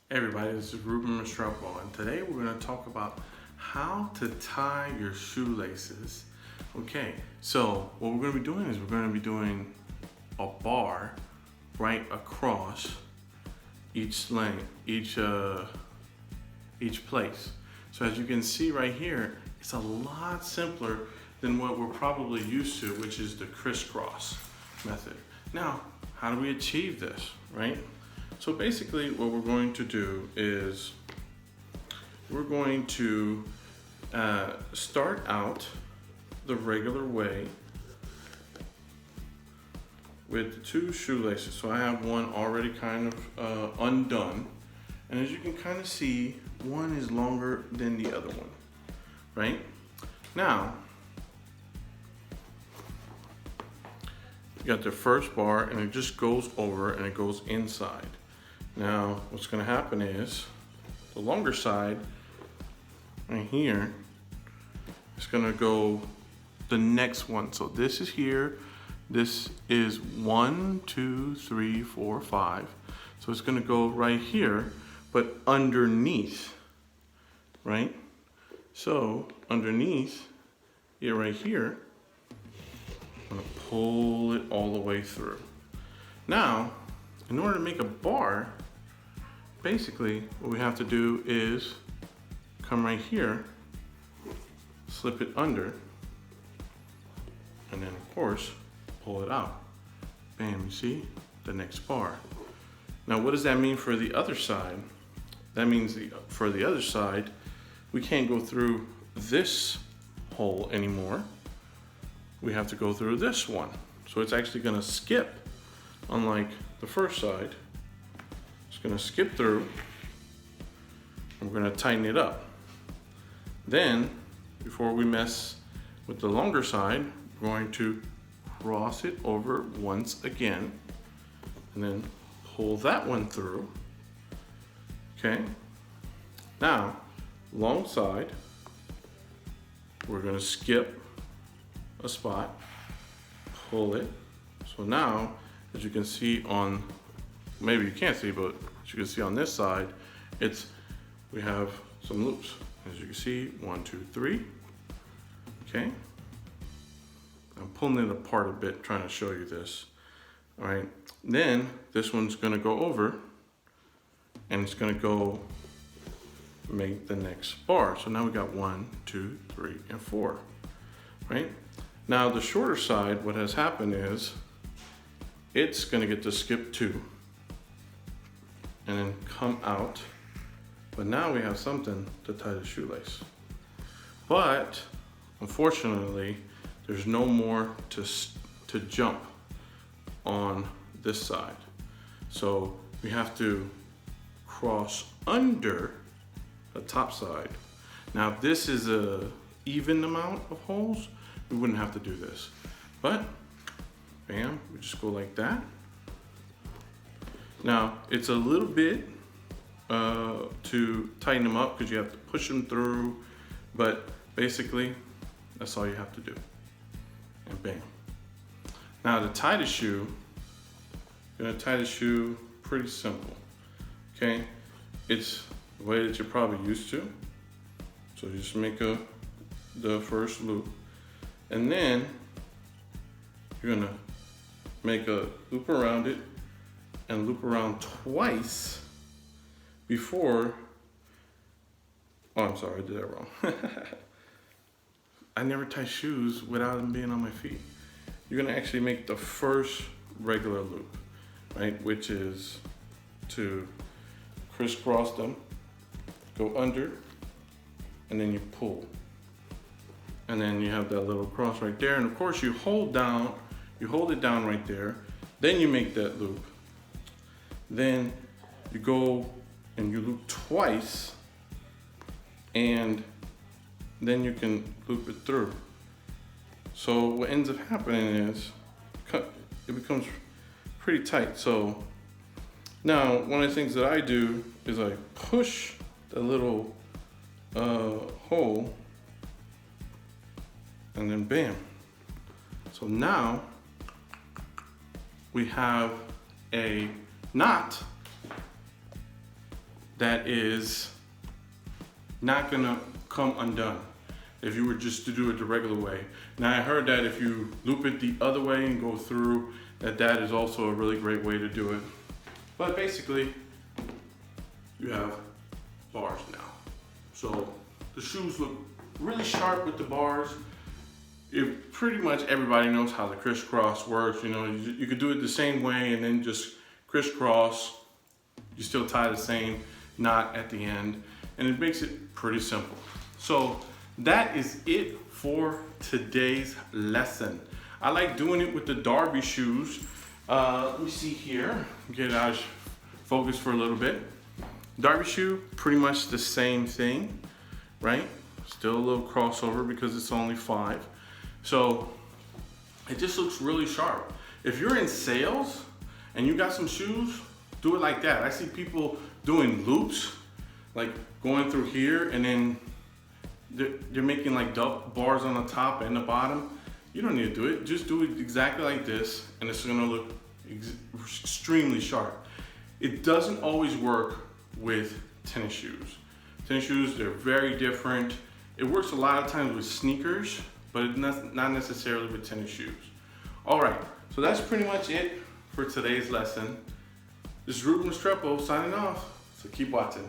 Hey everybody, this is Ruben Mestrepo, and today we're going to talk about how to tie your shoelaces. Okay, so what we're going to be doing is we're going to be doing a bar right across each lane, each place. So as you can see right here, it's a lot simpler than what we're probably used to, which is the crisscross method. Now, how do we achieve this, right? So basically what we're going to do is we're going to start out the regular way with two shoelaces. So I have one already kind of undone. And as you can kind of see, one is longer than the other one, right? Now, you got the first bar and it just goes over and it goes inside. Now, what's gonna happen is the longer side right here is gonna go the next one. So this is here, this is 1, 2, 3, 4, 5. So it's gonna go right here, but underneath, right? So underneath it right here, I'm gonna pull it all the way through. Now, in order to make a bar, basically what we have to do is come right here, slip it under, and then of course, pull it out. Bam, you see the next bar. Now what does that mean for the other side? That means for the other side, we can't go through this hole anymore. We have to go through this one. So it's actually gonna skip, unlike the first side. It's gonna skip through, and we're gonna tighten it up. Then, before we mess with the longer side, we're going to cross it over once again, and then pull that one through, okay? Now, long side, we're gonna skip a spot, pull it. So now, as you can see on, maybe you can't see, but as you can see on this side, we have some loops. As you can see, 1, 2, 3, okay? I'm pulling it apart a bit, trying to show you this, all right? Then, this one's gonna go over, and it's gonna go make the next bar. So now we got 1, 2, 3, and 4, right? Now the shorter side, what has happened is, it's gonna get to skip 2, and then come out. But now we have something to tie the shoelace. But unfortunately, there's no more to jump on this side. So we have to cross under the top side. Now if this is a even amount of holes, we wouldn't have to do this. But bam, we just go like that. Now it's a little bit to tighten them up because you have to push them through, but basically that's all you have to do. And bam. Now to tie the shoe, you're gonna tie the shoe pretty simple, okay? It's the way that you're probably used to. So you just make the first loop, and then you're gonna make a loop around it and loop around twice before, oh, I'm sorry, I did that wrong. I never tie shoes without them being on my feet. You're gonna actually make the first regular loop, right? Which is to crisscross them, go under, and then you pull. And then you have that little cross right there. And of course you hold it down right there. Then you make that loop. Then you go and you loop twice, and then you can loop it through. So what ends up happening is it becomes pretty tight. So now one of the things that I do is I push the little hole, and then bam. So now we have a knot that is not gonna come undone if you were just to do it the regular way. Now I heard that if you loop it the other way and go through, that is also a really great way to do it. But basically, you have bars now. So the shoes look really sharp with the bars. Pretty much everybody knows how the crisscross works. You know, you could do it the same way and then just crisscross. You still tie the same knot at the end, and it makes it pretty simple. So that is it for today's lesson. I like doing it with the Derby shoes. Let me see here, get out of focus for a little bit. Derby shoe, pretty much the same thing, right? Still a little crossover because it's only 5. So it just looks really sharp. If you're in sales and you got some shoes, do it like that. I see people doing loops, like going through here, and then they're making like bars on the top and the bottom. You don't need to do it. Just do it exactly like this, and it's gonna look extremely sharp. It doesn't always work with tennis shoes. Tennis shoes, they're very different. It works a lot of times with sneakers, but not necessarily with tennis shoes. All right, so that's pretty much it for today's lesson. This is Ruben Restrepo signing off, so keep watching.